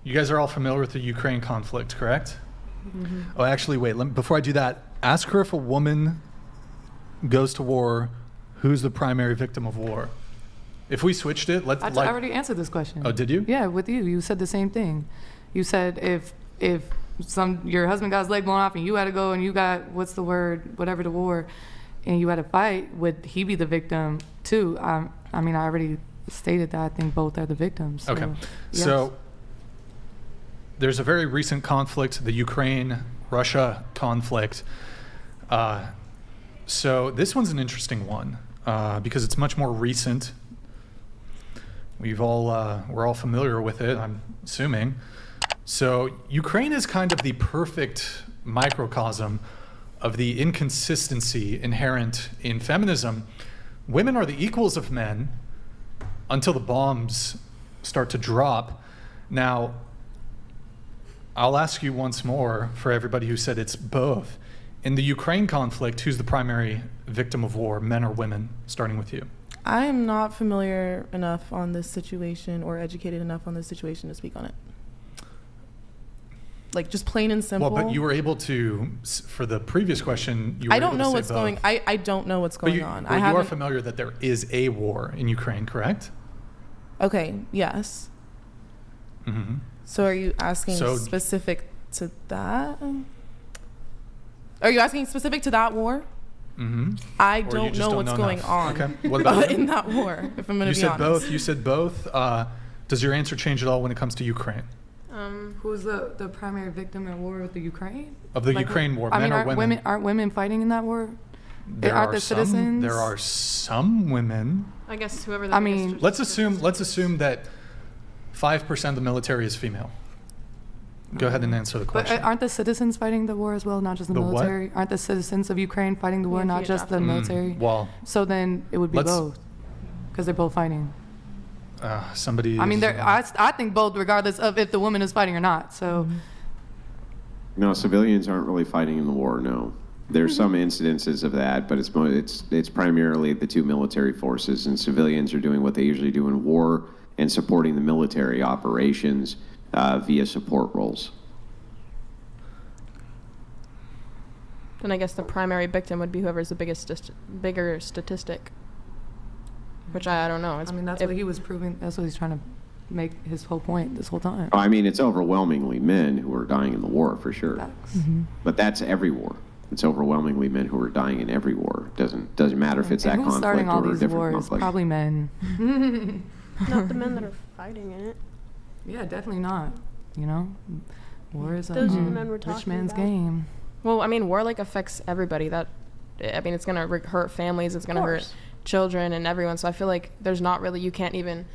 you guys are all familiar with the Ukraine conflict, correct? Mm-hmm. Oh, actually, wait. Before I do that, ask her if a woman goes to war, who's the primary victim of war? If we switched it, I already answered this question. Oh, did you? Yeah, with you. You said the same thing. You said if your husband got his leg blown off and you had to go and you got, whatever the war, and you had to fight, would he be the victim too? I already stated that I think both are the victims. So, Okay. Yes. So there's a very recent conflict, the Ukraine-Russia conflict. So this one's an interesting one because it's much more recent. We're all familiar with it, I'm assuming. So Ukraine is kind of the perfect microcosm of the inconsistency inherent in feminism. Women are the equals of men until the bombs start to drop. Now, I'll ask you once more for everybody who said it's both. In the Ukraine conflict, who's the primary victim of war, men or women, starting with you? I am not familiar enough on this situation or educated enough on this situation to speak on it. Like, just plain and simple. Well, but you were able to, for the previous question, you were I don't able to know say what's both. going. I don't know what's going on. Well, you are familiar that there is a war in Ukraine, correct? Okay. Yes. Mm-hmm. So, are you asking specific to that? Are you asking specific to that war? Mm-hmm. I don't know what's going on. Okay. What about in that war? If I'm going to be honest. You said both. Does your answer change at all when it comes to Ukraine? Who's the primary victim in war with the Ukraine? Of the Ukraine war, men or women? Aren't women fighting in that war? There are some women. I guess whoever. Let's assume that 5% of the military is female. Go ahead and answer the question. But aren't the citizens fighting the war as well, not just the military? Aren't the citizens of Ukraine fighting the war, not just the military? Well, so then it would be both, because they're both fighting. I think both, regardless of if the woman is fighting or not. So. No, civilians aren't really fighting in the war. No, there's some incidences of that, but it's primarily the two military forces, and civilians are doing what they usually do in war and supporting the military operations via support roles. Then I guess the primary victim would be whoever's the bigger statistic. Which I don't know. That's what he was proving. That's what he's trying to make his whole point this whole time. It's overwhelmingly men who are dying in the war, for sure. Mm-hmm. But that's every war. It's overwhelmingly men who are dying in every war. Doesn't matter if it's that conflict starting all or a these different wars? conflict. Probably men. Not the men that are fighting in it. Yeah, definitely not. War is those are the men we're talking rich man's about. game. Well, war affects everybody. It's gonna hurt families. It's gonna hurt children and everyone. So I feel like you can't even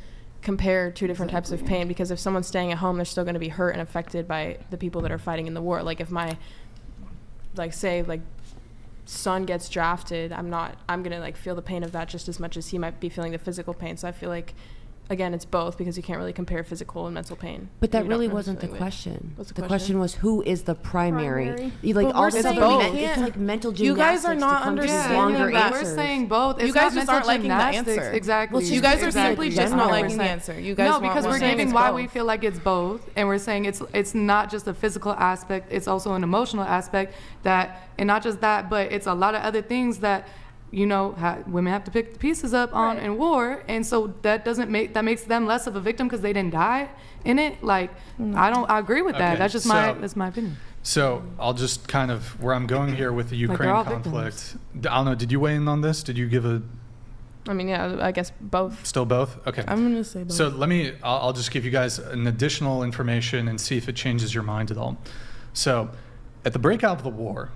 compare two different types of pain, because if someone's staying at home, they're still going to be hurt and affected by the people that are fighting in the war. Like if my son gets drafted, I'm gonna feel the pain of that just as much as he might be feeling the physical pain. So I feel like, again, it's both, because you can't really compare physical and mental pain. But that really wasn't the question. What's the question was, who is the primary? It's like mental gymnastics. You guys are not understanding that. We're saying both. You guys just aren't liking the answer. Exactly. Well, you guys are simply just not liking the answer. You guys because we're giving why we feel like it's both, and we're saying it's not just a physical aspect, it's also an emotional aspect and not just that, but it's a lot of other things that women have to pick the pieces up on in war, and so that makes them less of a victim because they didn't die in it. I agree with that. That's just that's my opinion. So I'll just kind of where I'm going here with the Ukraine conflict. I don't know. Did you weigh in on this? Did you give a? I guess both. Still both? Okay. I'm gonna say both. So I'll just give you guys an additional information and see if it changes your mind at all. So, at the breakout of the war,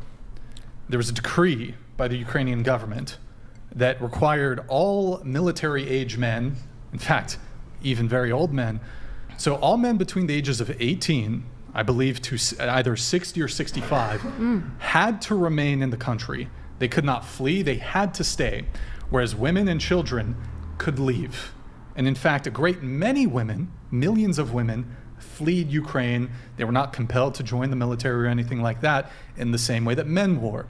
there was a decree by the Ukrainian government that required all military-age men, in fact, even very old men, so all men between the ages of 18, I believe, to either 60 or 65, had to remain in the country. They could not flee, they had to stay, whereas women and children could leave. And in fact, a great many women, millions of women, fled Ukraine. They were not compelled to join the military or anything like that in the same way that men were.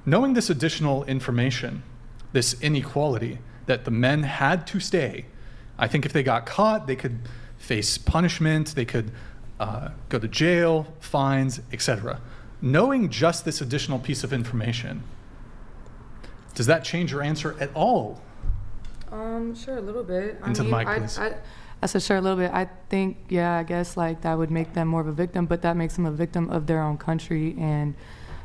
Knowing this additional information, this inequality, that the men had to stay, I think if they got caught, they could face punishment, they could go to jail, fines, etc. Knowing just this additional piece of information, does that change your answer at all? Sure, a little bit. Into the mic, please. I said sure a little bit. I think, yeah, I guess like that would make them more of a victim, but that makes them a victim of their own country and,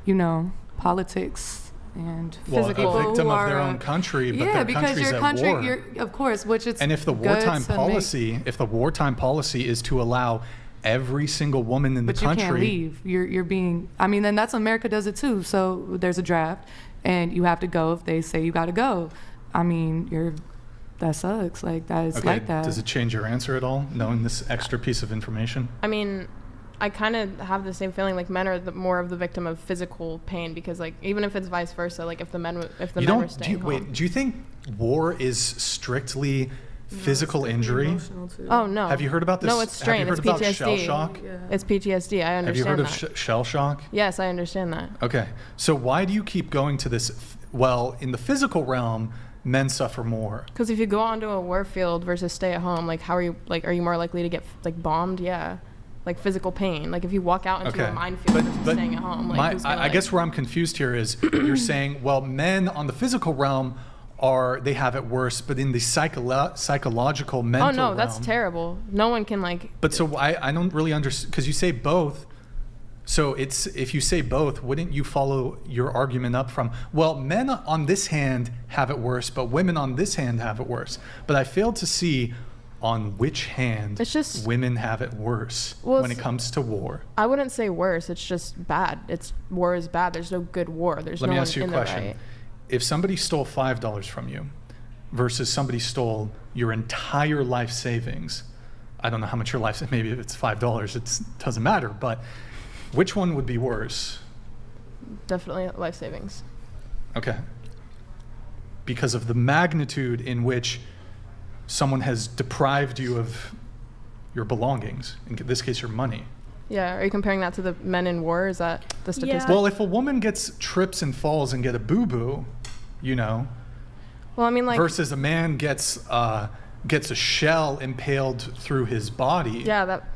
you know, politics and physical. A victim of their own country, but their country's at war. You're, of course, which it's and if the wartime policy is to allow every single woman in the country, but you can't leave. You're being. I mean, then that's America does it too. So there's a draft, and you have to go if they say you got to go. I mean, that sucks. Like that is like that. Does it change your answer at all, knowing this extra piece of information? I mean, I kind of have the same feeling. Like men are more of the victim of physical pain because, like, even if it's vice versa, like if the men were staying home. Do you think war is strictly physical injury? Oh no. Have you heard about this? No, it's strain. It's PTSD. Shell shock? Yeah. It's PTSD. I understand. Have you heard of shell shock? Yes, I understand that. Okay, so why do you keep going to this? Well, in the physical realm, men suffer more. Because if you go onto a war field versus stay at home, like how are you? Like, are you more likely to get like bombed? Yeah. Like physical pain. Like if you walk out into a minefield versus staying at home. Like I guess where I'm confused here is you're saying, well, men on the physical realm they have it worse, but in the psychological, mental realm. Oh no, that's terrible. No one can like. But so I don't really understand, because you say both. So if you say both, wouldn't you follow your argument up from, well, men on this hand have it worse, but women on this hand have it worse. But I failed to see on which hand women have it worse when it comes to war. I wouldn't say worse. It's just bad. War is bad. There's no good war. There's no one in the right. Let me ask you a question. If somebody stole $5 from you versus somebody stole your entire life savings, I don't know how much your life, maybe if it's $5, it doesn't matter, but which one would be worse? Definitely life savings. Okay. Because of the magnitude in which someone has deprived you of your belongings, in this case, your money. Yeah, are you comparing that to the men in war? Is that the statistic? Yeah. Well, if a woman trips and falls and get a boo-boo, you know. Well, I mean, like. Versus a man gets a shell impaled through his body. Yeah, that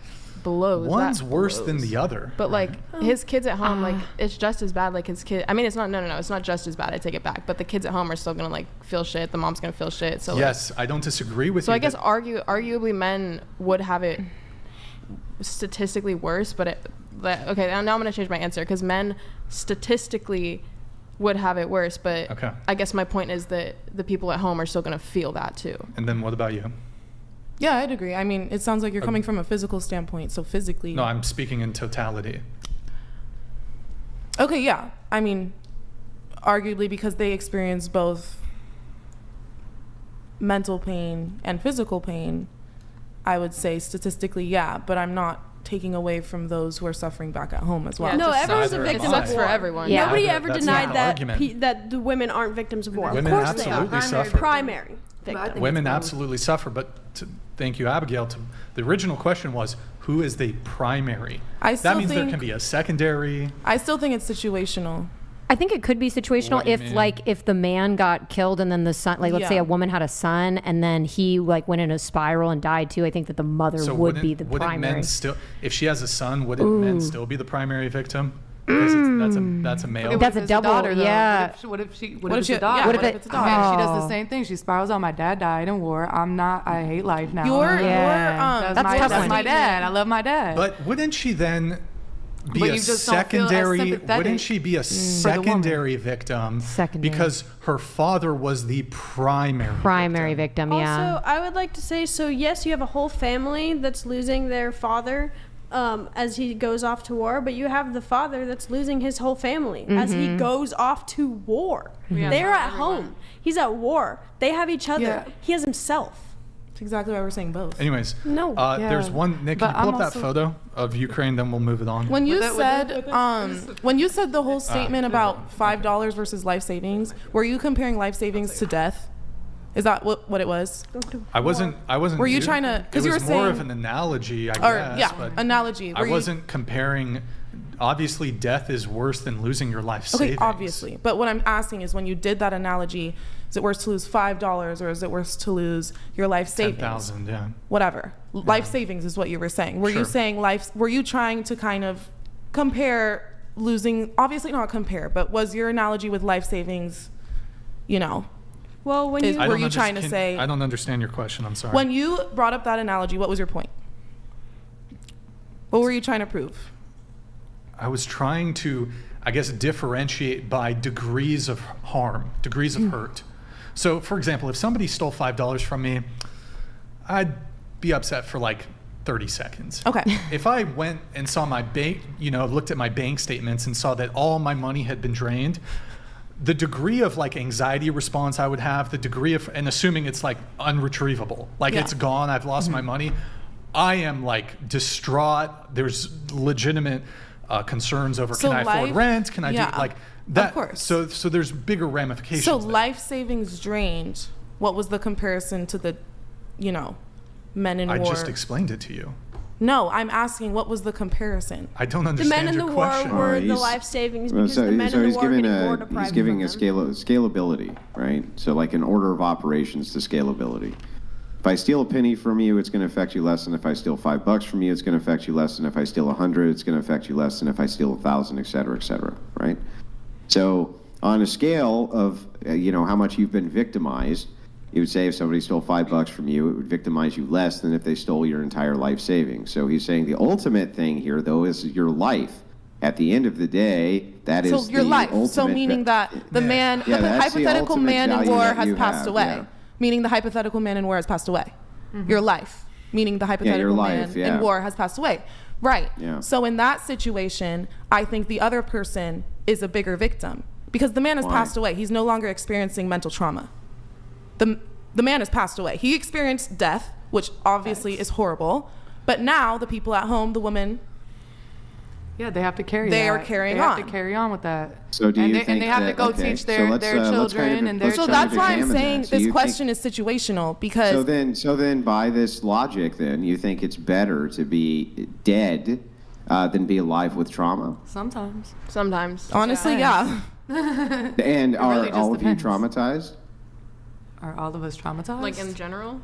blows. One's worse than the other. But like his kids at home, like it's just as bad. Like his kid. I mean, it's not. No, it's not just as bad. I take it back. But the kids at home are still gonna like feel shit. The mom's gonna feel shit. So yes, I don't disagree with you. So I guess arguably men would have it statistically worse. But okay, now I'm gonna change my answer because men statistically would have it worse. But I guess my point is that the people at home are still gonna feel that too. And then what about you? Yeah, I'd agree. I mean, it sounds like you're coming from a physical standpoint, so physically. No, I'm speaking in totality. Okay, yeah. I mean, arguably because they experience both mental pain and physical pain, I would say statistically, yeah, but I'm not taking away from those who are suffering back at home as well. Yeah, no, everyone's a victim of war. For everyone. Yeah. Nobody ever denied that the women aren't victims of war. Women of course absolutely they are. suffer. Primary victims. Women absolutely suffer, but thank you, Abigail. The original question was, who is the primary? That means there can be a secondary. I still think it's situational. I think it could be situational if the man got killed and then the son, like let's say a woman had a son and then he like went in a spiral and died too. I think that the mother would be the primary. Men still, if she has a son, wouldn't men still be the primary victim? Because that's a male. That's a double. Daughter, yeah. What if it's a daughter? What if it's a daughter? I mean, she does the same thing. She spirals out. My dad died in war. I hate life now. That's my dad. I love my dad. But wouldn't she then be a secondary? Wouldn't she be a secondary victim? Because her father was the primary victim. Yeah. Also, I would like to say, so yes, you have a whole family that's losing their father as he goes off to war, but you have the father that's losing his whole family as he goes off to war. They're at home. He's at war. They have each other. Yeah. He has himself. That's exactly why we're saying both. Anyways, there's one. Nick, can you pull up that photo of Ukraine? Then we'll move it on. When you said the whole statement about $5 versus life savings, were you comparing life savings to death? Is that what it was? I wasn't. Were you trying to? Because you were saying more of an analogy, I guess. But analogy. I wasn't comparing obviously death is worse than losing your life Okay, savings. obviously. But what I'm asking is, when you did that analogy, is it worse to lose $5 or is it worse to lose your life savings? 10,000, yeah. Whatever. Life savings is what you were saying. Were you Sure. saying were you trying to kind of compare losing, obviously not compare, but was your analogy with life savings, Well, when you Were you trying to say? I don't understand your question. I'm sorry. When you brought up that analogy, what was your point? What were you trying to prove? I was trying to, I guess, differentiate by degrees of harm, degrees of hurt. So, for example, if somebody stole $5 from me, I'd be upset for like 30 seconds. Okay. If I went and saw my bank, looked at my bank statements and saw that all my money had been drained, the degree of like anxiety response I would have, the degree of, and assuming it's like unretrievable, like it's gone, I've lost my money, I am like distraught. There's legitimate concerns over, So can I afford rent? Can I do like that? Of course. So there's bigger ramifications. So there. life savings drained, what was the comparison to the, men in I war? just explained it to you. No, I'm asking, what was the comparison? I don't the understand men in your the war question. were the he's- life savings Well, because the men in the war are getting more deprived he's giving from them. scalability, right? So like an order of operations to scalability. If I steal a penny from you, it's going to affect you less than if I steal $5 from you. It's going to affect you less than if I steal 100. It's going to affect you less than if I steal 1,000, et cetera, right? So on a scale of how much you've been victimized, you would say if somebody stole $5 from you, it would victimize you less than if they stole your entire life savings. So he's saying the ultimate thing here, though, is your life. At the end of the day, that is So your life. So ultimate meaning that the man, Yeah, the that's the hypothetical ultimate man in value war that has you passed have, away. yeah. Meaning the hypothetical man in war has passed away. Your life. Meaning the hypothetical life, man in war has passed away. Right. Yeah. So in that situation, I think the other person is a bigger victim because the man has Why? passed away. He's no longer experiencing mental trauma. The man has passed away. He experienced death, which obviously is horrible. But now the people at home, the woman, Yeah, they have to carry. They that. are carrying They have on. to carry on with that. So do and you they, think and they have that, to go okay, teach so their let's children and their so try that's to why I'm examine saying that. So this you question is situational because So then, by this logic, then you think it's better to be dead than be alive with trauma? Sometimes. Sometimes. honestly, Yeah. yeah. And are really just all of you depends. traumatized? Are all of us traumatized? Like in general?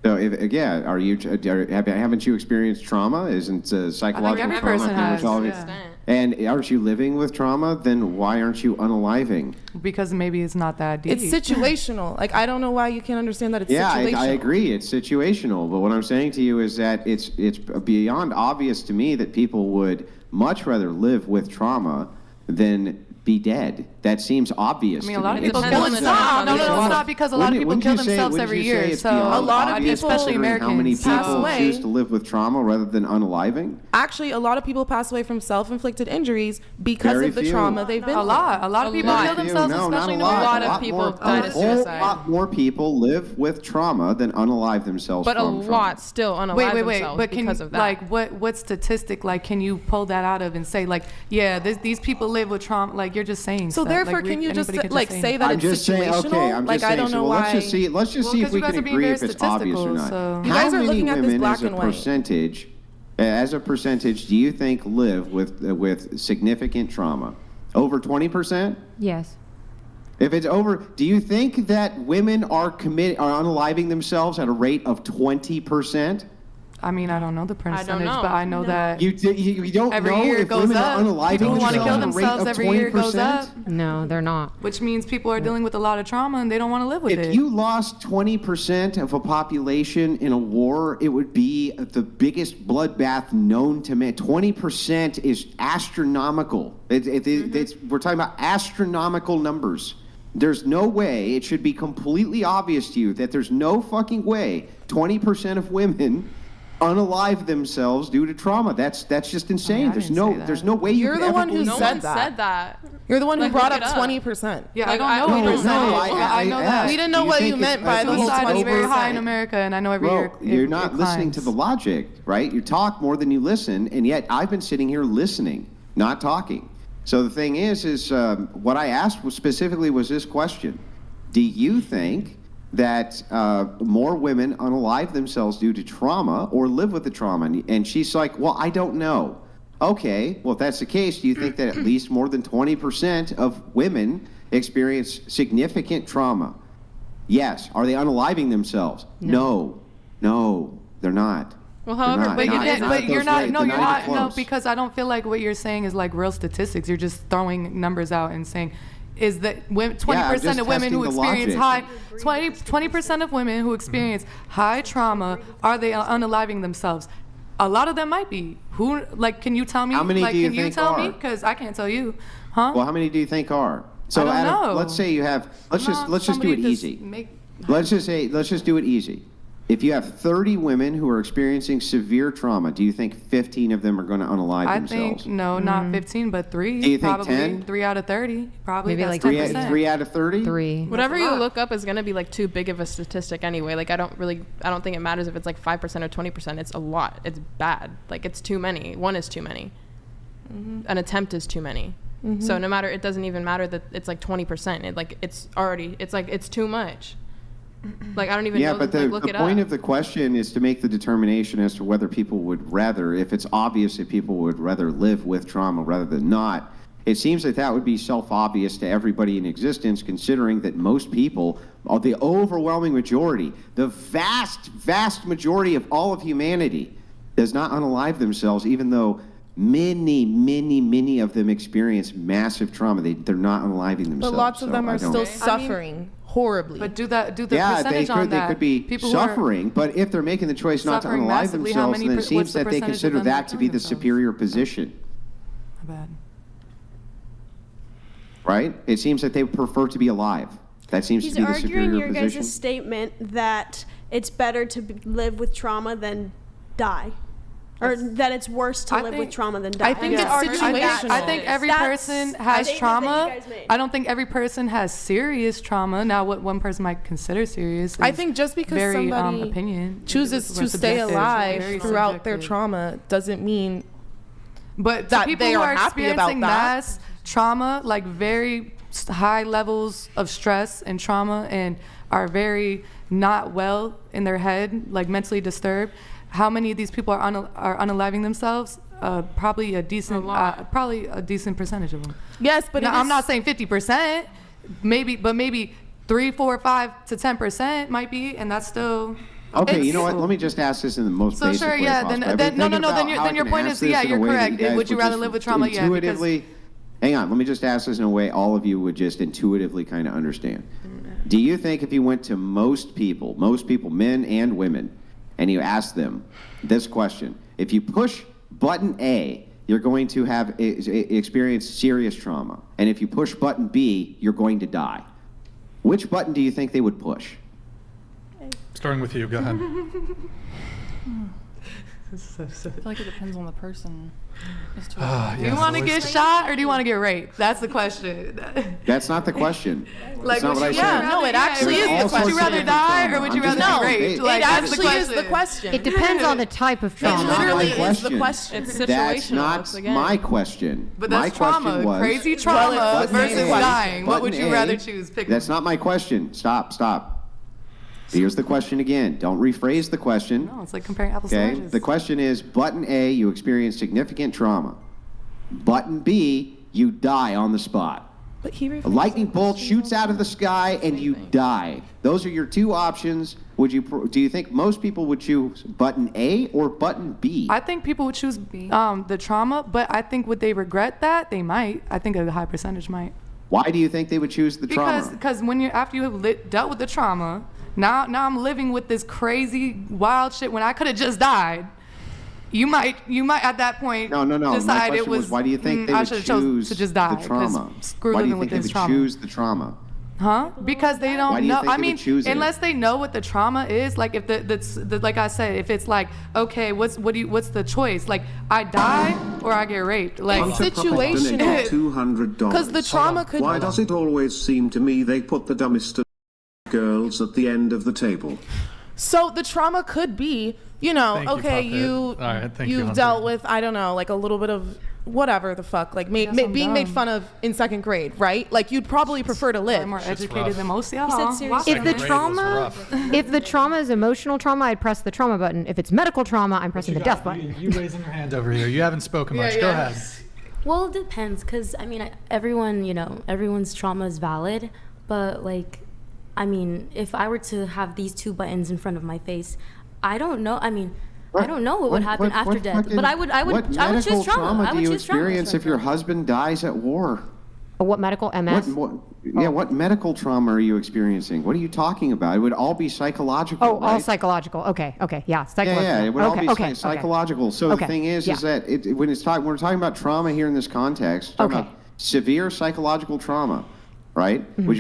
So are you? Haven't you experienced trauma? Isn't psychological every trauma person pretty much has, all of yeah. it? And aren't you living with trauma? Then why aren't you unaliving? Because maybe it's not that deep. It's situational. Like I don't know why you can't understand that it's Yeah, situational. I agree. It's situational. But what I'm saying to you is that it's beyond obvious to me that people would much rather live with trauma than be dead. That seems obvious. I mean, to a lot of me. people It's kill not- themselves. No, it's not because a lot of people Wouldn't kill you say- themselves wouldn't every you say year. it's So beyond A lot of obvious people- especially considering how many Americans, pass people away. choose to live with trauma rather than unaliving? Actually, a lot of people pass away from self-inflicted injuries because Very of the few. trauma they've been a through. lot of people lot. kill themselves, No, not especially a in the lot. war. A lot of lot people more, died of a whole suicide. lot more people live with trauma than unalive themselves But a from trauma. lot still unalive Wait. themselves But can because you, of that. like, what statistic, like, can you pull that out of and say, like, yeah, these people live with trauma? Like, you're just saying. So stuff. therefore, Like, can you just anybody can like say that I'm it's just situational? saying, okay, I'm like just saying, I don't so know let's why. just see Well, if 'cause we you can guys are being agree very if it's obvious or statistical, not. so- You guys How are many looking at this women black as a and white. percentage, as a percentage, do you think live with significant trauma? Over 20%? Yes. If it's over, do you think that women are unaliving themselves at a rate of 20%? I mean, I don't know the percentage, know. but I know that You don't every know year if it goes women up. are unaliving People want to themselves kill at a rate themselves of every year it goes 20%? up, No, they're not. which means people are dealing with a lot of trauma and they don't want to live with If it. you lost 20% of a population in a war, it would be the biggest bloodbath known to man. 20% is astronomical. We're talking about astronomical numbers. There's no way, it should be completely obvious to you that there's no fucking way 20% of women unalive themselves due to trauma. That's just insane. I didn't say that. There's no way you You're could the ever one who believe no said one that. said that. You're the one who Like, brought look up it up. 20%. Yeah, Like, I don't know I- what no, percentage. I know that. We didn't know Do you what you think meant it's- by I the think whole it's Suicide is very high 20%. in America, and I know every Well, year. you're it not listening climbs. to the logic, right? You talk more than you listen, and yet I've been sitting here listening, not talking. So the thing is what I asked specifically was this question. Do you think that more women unalive themselves due to trauma or live with the trauma? And she's like, well, I don't know. Okay, well, if that's the case, do you think that at least more than 20% of women experience significant trauma? Yes. Are they unaliving themselves? No, they're not. Well, however Not- big not- it is, not But those you're not. rates. No, They're you're not even not. No, close. because I don't feel like what you're saying is like real statistics. You're just throwing numbers out and saying, is that 20% just of women who testing the experience logic. 20% of women who experience high trauma, are they unaliving themselves? A lot of them might be. Who, like, can you tell me? How many like, do you can you think tell me? are? Because I can't tell you. Huh? Well, how many do you think are? So I don't out of- know. let's say you have, let's just do Somebody it just easy. make- Let's just do it easy. If you have 30 women who are experiencing severe trauma, do you think 15 of them are going to unalive I themselves? think, no, not 15, but 3. Do you think probably 10? 3 out of 30. Probably. Maybe That's like 10%. Three out of 30? 3. whatever That's a you lot. look up is going to be like too big of a statistic anyway. Like I don't think it matters if it's like 5% or 20%. It's a lot. It's bad. Like it's too many. One is too many. An attempt is too many. So no matter, it doesn't even matter that it's like 20%. It's too much. Like I don't even Yeah, know. but Like, the look it point up. of the question is to make the determination as to whether people would rather, if it's obvious that people would rather live with trauma rather than not. It seems that that would be self-obvious to everybody in existence, considering that most people, the overwhelming majority, the vast majority of all of humanity does not unalive themselves, even though many of them experience massive trauma. They're not unaliving themselves. But lots of So them I are don't- still suffering horribly. But do the Yeah, percentage on they that. could be People who are suffering, but if they're making the choice not to suffering unalive massively, how themselves, many then it what's seems the that they percentage of consider them that to be killing the themselves? superior position, My bad. right? It seems that they prefer to be alive. That seems He's to be the arguing superior your position. guys' statement that it's better to live with trauma than die. Or that it's worse to I live with think- trauma than die. I think it's situational. I think every That's person a has statement trauma. that you guys made. I don't think every person has serious trauma. Now, what one person might consider serious, I is think just because very somebody opinion chooses It's to stay subjective. alive Very throughout their subjective. trauma doesn't mean But that to people they who are are happy about experiencing that. mass trauma, like very high levels of stress and trauma, and are very not well in their head, like mentally disturbed, how many of these people are unaliving themselves? Probably a decent percentage of them. yes, but Now, I'm not saying 50%, maybe 3, 4, 5 to 10% might be, and that's still. Okay, it's- you know what? Let me just ask this in the most So basic sure, way yeah. possible. Then I've been no, thinking about Then how I your can point ask is, this yeah, in a you're way that correct. you guys Would you rather just live with trauma? Yeah, because intuitively. Hang on, let me just ask this in a way all of you would just intuitively kind of understand. Do you think if you went to most people, men and women, and you asked them this question, if you push button A, you're going to have experience serious trauma, and if you push button B, you're going to die. Which button do you think they would push? Starting with you, go ahead. I feel like it depends on the person. As to do you want to get shot or do you want to get raped? That's the question. That's not the question. Like, That's not what I would you said. rather- no, it actually There's is all the sorts Would of you rather different die trauma. or would you I'm just rather be saying, raped? it Like, it that's the actually is the question. question. It depends on the type of It trauma. literally That's not my is the question. question. It's That's situational, not once again. my question. But My that's trauma. question was, Crazy trauma Well, it's versus button A. dying. What would Button you A. rather choose? Pick That's not my question. Stop. Here's the question again. Don't rephrase the question. No, it's like comparing apples to Okay? oranges. The question is, button A, you experience significant trauma. Button B, you die on the spot. But he A lightning bolt shoots out of the sky and you die. Those are your two options. Do you think most people would choose button A or button B? I think people would choose the trauma, but I think would they regret that? They might. I think a high percentage might. Why do you think they would choose the trauma? Because when after you have dealt with the trauma, now I'm living with this crazy wild shit when I could have just died. You might at that point No. My decide question it was. why do you think they I would should have choose chose to just die? the trauma? 'cause Screw Why do you living think with they this would trauma. choose the trauma? Huh? Because they don't Why do you know. think I they would mean, choose it? unless they know what the trauma is. Like if the like I said, if it's like, okay, what's the choice? Like I die or I get raped. Like It's situational. $200. Because the trauma could Why does it always seem to me they put the dumbest of girls at the end of the table? So the trauma could be you know, Thank you, okay, Puppet. All right, thank you, you've Hunter. dealt with, I don't know, like a little bit of whatever the fuck, like being made fun of in 2nd grade, right? Like you'd probably prefer to live. I'm more Shit's educated rough. than most of You said y'all. seriously. If the Second grade was trauma, rough. if the trauma is emotional trauma, I'd press the trauma button. If it's medical trauma, I'm pressing the death button. You raising your hand over here. You haven't spoken much. Go ahead. Well, it depends, because, I mean, everyone, you know, everyone's trauma is valid, but, like, I mean, if I were to have these 2 buttons in front of my face, I don't know, I mean, I don't know what would happen after death, but I would choose trauma. What medical trauma do you experience if your husband dies at war? What medical MS? What medical trauma are you experiencing? What are you talking about? It would all be psychological, Oh, all right? psychological. Okay, yeah, psychological. Yeah, it would all be okay, psychological. So Okay, the thing is yeah. that when we're talking about trauma here in this context, we're talking Okay. about severe psychological trauma, right? Mm-hmm. Would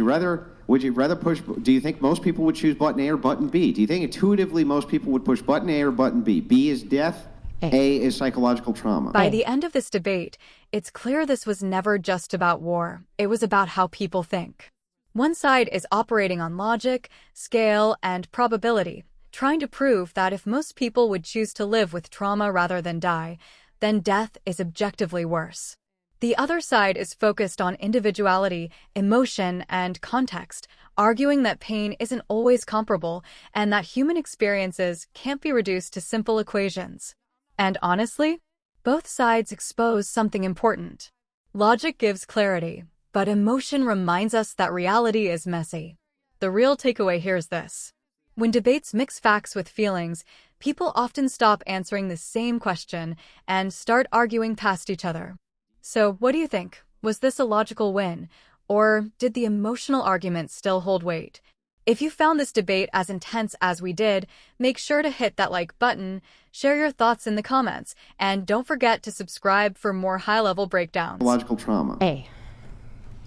you rather push? Do you think most people would choose button A or button B? Do you think intuitively most people would push button A or button B? B is death. A is psychological trauma. By the end of this debate, it's clear this was never just about war. It was about how people think. One side is operating on logic, scale, and probability, trying to prove that if most people would choose to live with trauma rather than die, then death is objectively worse. The other side is focused on individuality, emotion, and context, arguing that pain isn't always comparable and that human experiences can't be reduced to simple equations. And honestly, both sides expose something important. Logic gives clarity, but emotion reminds us that reality is messy. The real takeaway here is this. When debates mix facts with feelings, people often stop answering the same question and start arguing past each other. So, what do you think? Was this a logical win? Or did the emotional argument still hold weight? If you found this debate as intense as we did, make sure to hit that like button, share your thoughts in the comments, and don't forget to subscribe for more high-level breakdowns. Psychological trauma. A.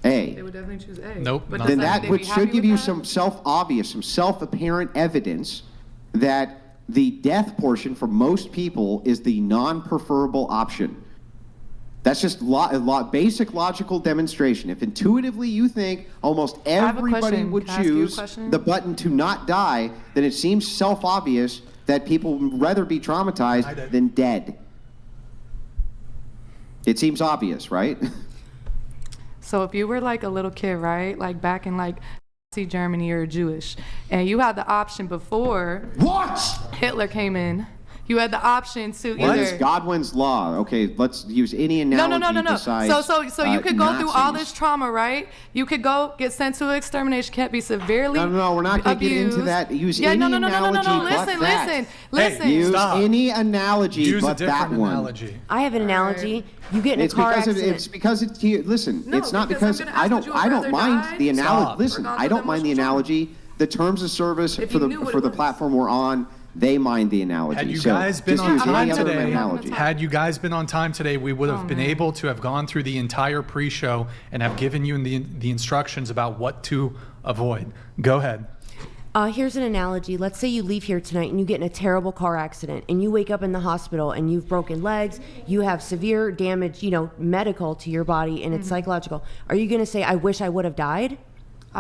They would definitely choose A. Nope. But not Then does that mean would they'd be happy should give with you that? some self-obvious, some self-apparent evidence that the death portion for most people is the non-preferable option. That's just basic logical demonstration. If intuitively you think almost have a everybody question. would Can I ask you a choose question? the button to not die, then it seems self-obvious that people would rather be traumatized than dead. It seems obvious, right? So if you were like a little kid, right, like back in like Nazi Germany or Jewish, and you had the option before Hitler came in, you had the option to What is either. Godwin's law? Okay, let's use any analogy No. besides So you could go through all Nazis. this trauma, right? You could go get sent to an extermination camp, be severely No, we're not going to get into abused. that. Use Yeah, any no. analogy but Listen, that. listen. Use Stop. any analogy Use a but that different one. analogy. I have an analogy. You get in a It's car because accident. it's because it's listen. No, it's not because because I'm gonna ask, would you I don't rather mind die? the analogy. Stop. Listen, Regardless I of don't mind the emotional trauma. analogy. The terms of service If for you knew what the it was. platform we're on, they mind the analogy. Had you So guys been just on use time any other today, analogy. we would have been able to have gone through the entire pre-show and have given you the instructions about what to avoid. Go ahead. Here's an analogy. Let's say you leave here tonight and you get in a terrible car accident and you wake up in the hospital and you've broken legs, you have severe damage, medical to your body, and it's psychological. Are you going to say, I wish I would have died?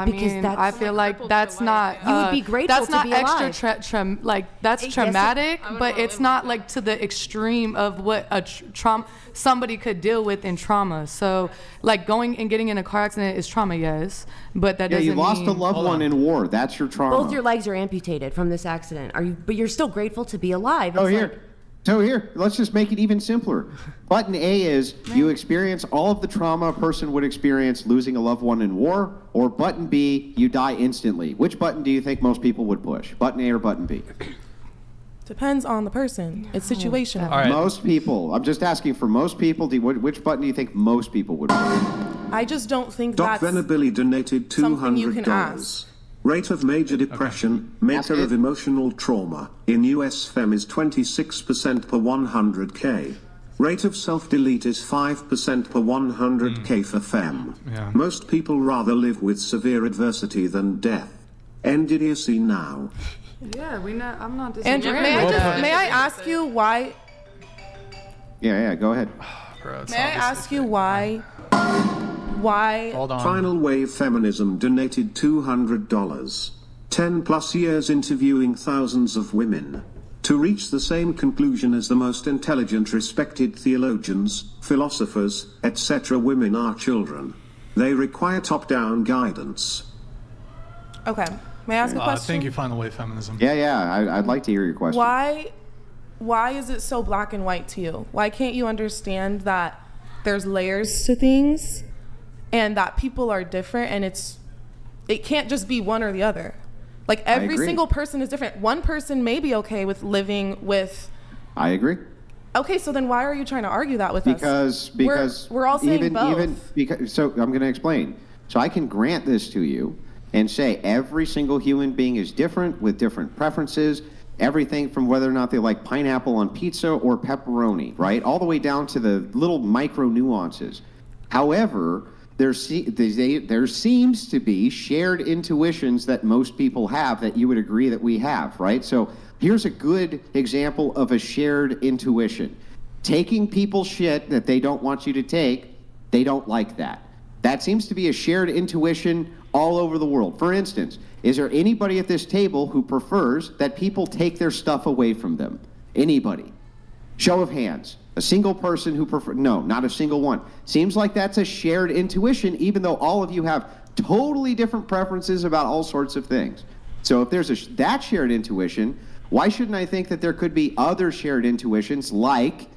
Because I feel like that's not. You would be grateful That's to not be extra alive. that's Yes, traumatic, but it's not like to the extreme of what a trauma somebody could deal with in trauma. So, like going and getting in a car accident is trauma, yes, but that Yeah, doesn't you lost mean. a loved one in war. That's your trauma. Both your legs are amputated from this accident. But you're still grateful to be alive. Oh, It's here. So here, let's just make it even simpler. Button A is you experience all of the trauma a person would experience losing a loved one in war, or button B, you die instantly. Which button do you think most people would push? Button A or button B? Depends on the person. It's situational. All right. Most people. I'm just asking for most people. Which button do you think most people would push? I just don't think Doc that's Venabilly donated something you can $200. ask. Rate of major depression, maker of emotional trauma, in US Fem is 26% per 100K. Rate of self-delete is 5% per 100K for Fem. Yeah. Most people rather live with severe adversity than death. End idiocy now. Yeah, I'm not Andrew, disagreeing. may I ask you why? Yeah, go ahead. Bro, it's May I obviously ask you why? Why? Hold on. Final Wave Feminism donated $200. 10 plus years interviewing thousands of women. to reach the same conclusion as the most intelligent, respected theologians, philosophers, etc. Women are children. They require top-down guidance. Okay. May I ask a question? I think you find the way feminism. Yeah, I'd like to hear your question. Why is it so black and white to you? Why can't you understand that there's layers to things and that people are different and it can't just be one or the other? Like every single person is different. One person may be okay with living with. I agree. Okay, so then why are you trying to argue that with us? Because we're all saying both. So I'm going to explain. So I can grant this to you and say every single human being is different with different preferences. Everything from whether or not they like pineapple on pizza or pepperoni, right? All the way down to the little micro nuances. However, there seems to be shared intuitions that most people have that you would agree that we have, right? So here's a good example of a shared intuition. Taking people's shit that they don't want you to take, they don't like that. That seems to be a shared intuition all over the world. For instance, is there anybody at this table who prefers that people take their stuff away from them? Anybody? Show of hands. A single person who prefers? No, not a single one. Seems like that's a shared intuition, even though all of you have totally different preferences about all sorts of things. So if there's that shared intuition, why shouldn't I think that there could be other shared intuitions like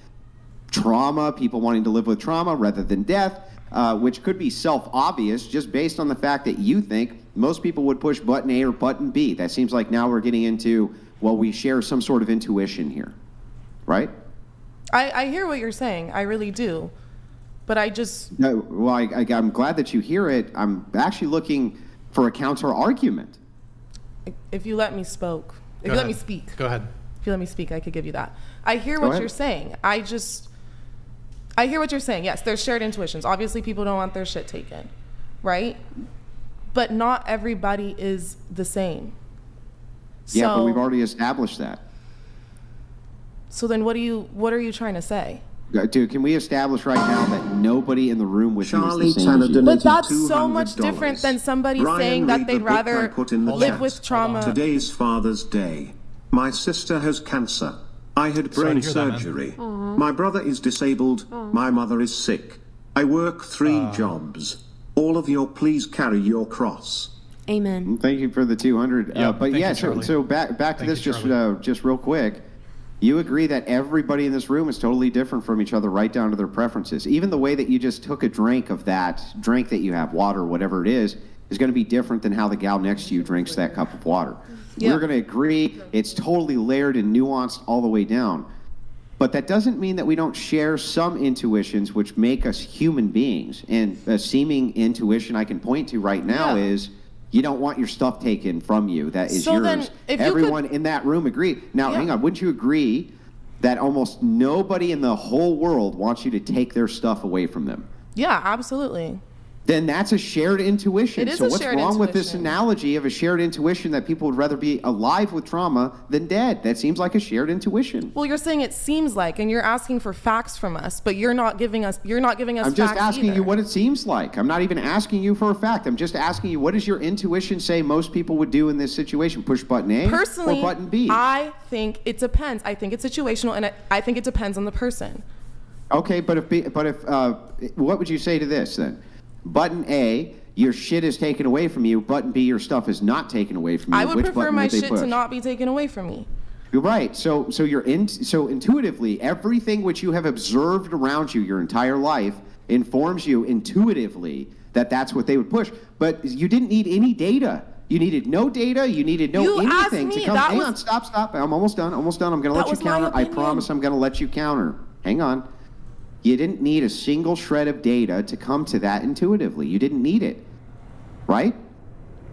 trauma, people wanting to live with trauma rather than death, which could be self-obvious just based on the fact that you think most people would push button A or button B. That seems like now we're getting into, well, we share some sort of intuition here, right? I hear what you're saying. I really do. But I just... No, well, I'm glad that you hear it. I'm actually looking for a counter argument. If you let me speak. Go ahead. If you let me speak, I could give you that. I hear what you're saying. I hear what you're saying. Yes, there's shared intuitions. Obviously, people don't want their shit taken, right? But not everybody is the same. Yeah, but we've already established that. So then what are you trying to say? Dude, can we establish right now that nobody in the room with you is the same as you? But that's so much different than somebody saying that they'd rather live with trauma. Today's Father's Day. My sister has cancer. I had brain surgery. My brother is disabled. My mother is sick. I work 3 jobs. All of you, please carry your cross. Amen. Thank you for the 200. But yeah, so back to this just real quick. You agree that everybody in this room is totally different from each other, right down to their preferences. Even the way that you just took a drink of that drink that you have, water, whatever it is going to be different than how the gal next to you drinks that cup of water. Yeah. We're going to agree it's totally layered and nuanced all the way down. But that doesn't mean that we don't share some intuitions which make us human beings. And a seeming intuition I can point to right now is you don't want your stuff taken from you. That is yours. Then everyone in that room agreed. Now, hang on. Wouldn't you agree that almost nobody in the whole world wants you to take their stuff away from them? Yeah, absolutely. Then that's a shared intuition. It is so a what's shared wrong with this intuition. analogy of a shared intuition that people would rather be alive with trauma than dead? That seems like a shared intuition. Well, you're saying it seems like, and you're asking for facts from us, but you're not giving us I'm just asking you what it seems like. I'm not even asking you for a fact. I'm just asking you, what does your intuition say most people would do in this situation? Push button A Personally, or button B? I think it depends. I think it's situational, and I think it depends on the person. Okay, but if what would you say to this then? Button A, your shit is taken away from you. Button B, your stuff is not taken away from you. I would prefer my shit to not be taken away from me. You're right. So intuitively, everything which you have observed around you your entire life informs you intuitively that that's what they would push. But you didn't need any data. You needed no data. You needed no anything to come. Hang on, stop. I'm almost done. I'm going to let you counter. I promise I'm going to let you counter. Hang on. You didn't need a single shred of data to come to that intuitively. You didn't need it, right?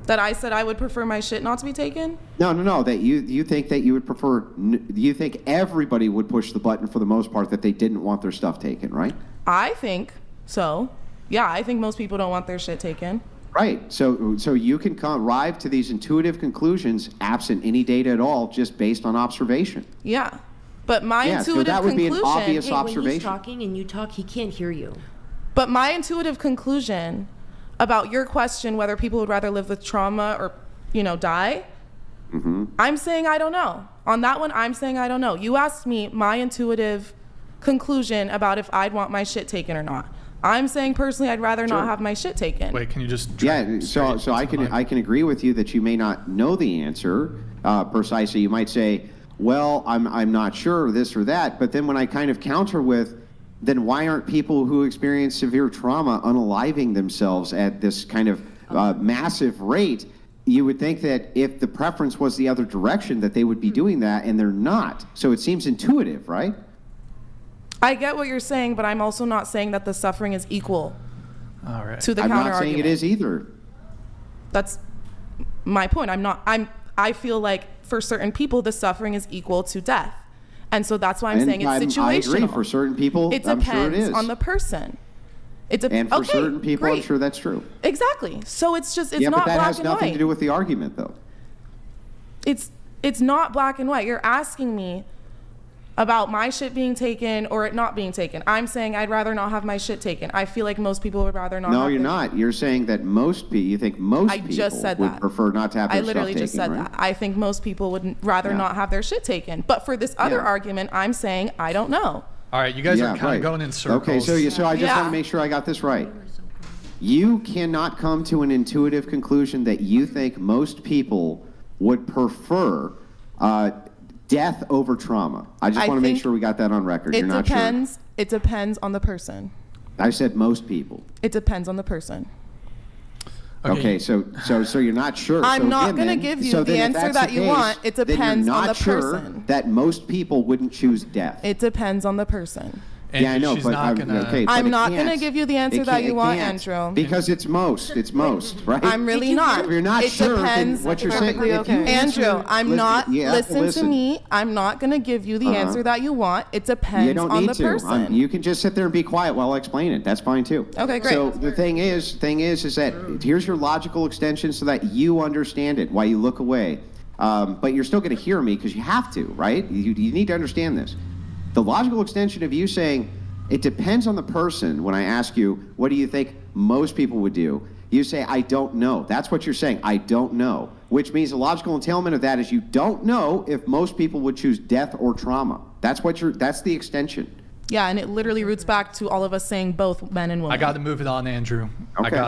That I said I would prefer my shit not to be taken? No. That you think that you would prefer. You think everybody would push the button for the most part that they didn't want their stuff taken, right? I think so. Yeah, I think most people don't want their shit taken. Right. So you can arrive to these intuitive conclusions absent any data at all, just based on observation. Yeah. But my intuitive that would be conclusion... an obvious observation. When he's talking and you talk, he can't hear you. But my intuitive conclusion about your question, whether people would rather live with trauma or, die, I'm saying I don't know. On that one, I'm saying I don't know. You asked me my intuitive conclusion about if I'd want my shit taken or not. I'm saying personally, I'd rather not have my shit taken. Wait, can you just? So I can agree with you that you may not know the answer precisely. You might say, well, I'm not sure this or that. But then when I kind of counter with, then why aren't people who experience severe trauma unaliving themselves at this kind of massive rate? You would think that if the preference was the other direction, that they would be doing that, and they're not. So it seems intuitive, right? I get what you're saying, but I'm also not saying that the suffering is equal to the counter argument. I'm not saying it is either. That's my point. I feel like for certain people, the suffering is equal to death. And so that's why I'm saying it's situational. I agree. For certain people, I'm sure it is. It depends on the person. And for certain people, I'm sure that's true. Exactly. So it's not black and white. Yeah, but that has nothing to do with the argument, though. It's not black and white. You're asking me about my shit being taken or it not being taken. I'm saying I'd rather not have my shit taken. I feel like most people would rather not. No, you're not. You're saying that you think most people would prefer not to have their stuff taken, I literally just said that. I think most people would rather not have their shit taken. But for this other argument, I'm saying I don't know. All right, you guys are kind of going in circles. Okay, so I just want to make sure I got this right. You cannot come to an intuitive conclusion that you think most people would prefer death over trauma. I just want to make sure we got that on record. You're not sure. It depends on the person. I said most people. It depends on the person. Okay, so you're not sure. I'm not going to give you the answer that you want. It depends on the person. That most people wouldn't choose death. It depends on the person. Yeah, I know, but I'm not going to give you the answer that you want, Andrew. Because it's most, right? I'm really not. If you're not sure, then what you're saying, Andrew, listen to me. I'm not going to give you the answer that you want. It depends on the person. You can just sit there and be quiet while I explain it. That's fine too. Okay, great. So the thing is that here's your logical extension so that you understand it, why you look away. But you're still going to hear me because you have to, right? You need to understand this. The logical extension of you saying, it depends on the person, when I ask you, what do you think most people would do? You say, I don't know. That's what you're saying, I don't know. Which means the logical entailment of that is you don't know if most people would choose death or trauma. That's the extension. Yeah, and it literally roots back to all of us saying both men and women. I got to move it on, Andrew. Okay.